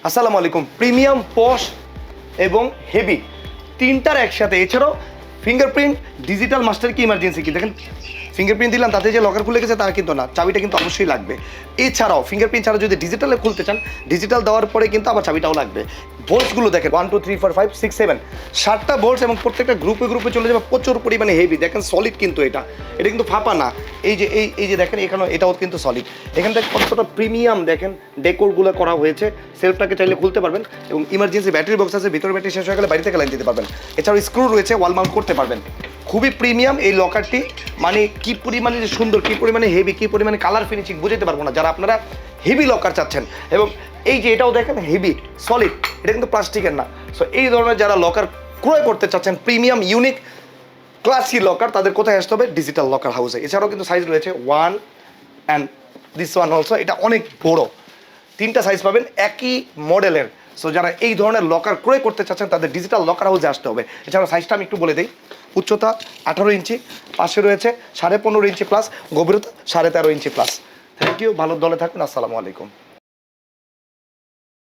আসসালামু আলাইকুম। প্রিমিয়াম, পশ এবং হেভি তিনটার একসাথে। এছাড়াও ফিঙ্গারপ্রিন্ট, ডিজিটাল মাস্টার কি ইমার্জেন্সি কি দেখেন, ফিঙ্গারপ্রিন্ট দিলাম তাতে যে লকার খুলে গেছে তা কিন্তু না, চাবিটা কিন্তু অবশ্যই লাগবে। এছাড়াও ফিঙ্গারপ্রিন্ট ছাড়া যদি ডিজিটালে খুলতে চান, ডিজিটাল দেওয়ার পরে কিন্তু আবার চাবিটাও লাগবে। বোল্টসগুলো দেখেন 1 2 3 4 5 6 7 7টা বোল্টস এবং প্রত্যেকটা গ্রুপে গ্রুপে চলে যাবে, প্রচুর পরিমাণে হেভি। দেখেন সলিড কিন্তু এটা কিন্তু ফাঁপা না। এই যে দেখেন এখানে এটাও কিন্তু সলিড। এখান থেকে কতটা প্রিমিয়াম দেখেন ডেকোরগুলো করা হয়েছে। সেলফটাকে চাইলে খুলতে পারবেন এবং ইমার্জেন্সি ব্যাটারি বক্স আছে, ভিতরে ব্যাটারি শেষ হয়ে গেলে বাইরে থেকে লাইন দিতে পারবেন। এছাড়াও স্ক্রু রয়েছে, ওয়াল মাউন্ট করতে পারবেন। খুবই প্রিমিয়াম এই লকারটি, মানে কি পরিমাণে যে সুন্দর, কি পরিমাণে হেভি, কি পরিমাণে কালার ফিনিশিং বুঝতে পারবো না যারা আপনারা হেভি লকার চাচ্ছেন। এবং এই যে এটাও দেখেন হেভি সলিড, এটা কিন্তু প্লাস্টিকের না। সো এই ধরনের যারা লকার ক্রয় করতে চাচ্ছেন, প্রিমিয়াম ইউনিক ক্লাসি লকার, তাদের কোথায় আসতে হবে? ডিজিটাল লকার হাউসে। এছাড়াও কিন্তু সাইজ রয়েছে 1 অ্যান্ড দিস ওয়ান অলসো, এটা অনেক বড়, তিনটা সাইজ পাবেন একই মডেলের। সো যারা এই ধরনের লকার ক্রয় করতে চাচ্ছেন তাদের ডিজিটাল লকার হাউসে আসতে হবে। এছাড়াও সাইজটা আমি একটু বলে দিই, উচ্চতা 18 ইঞ্চি, পাশে রয়েছে 15.5 ইঞ্চি প্লাস, গভীরতা 13.5 ইঞ্চি প্লাস। থ্যাংক ইউ, ভালো দলে থাকুন। আসসালামু আলাইকুম।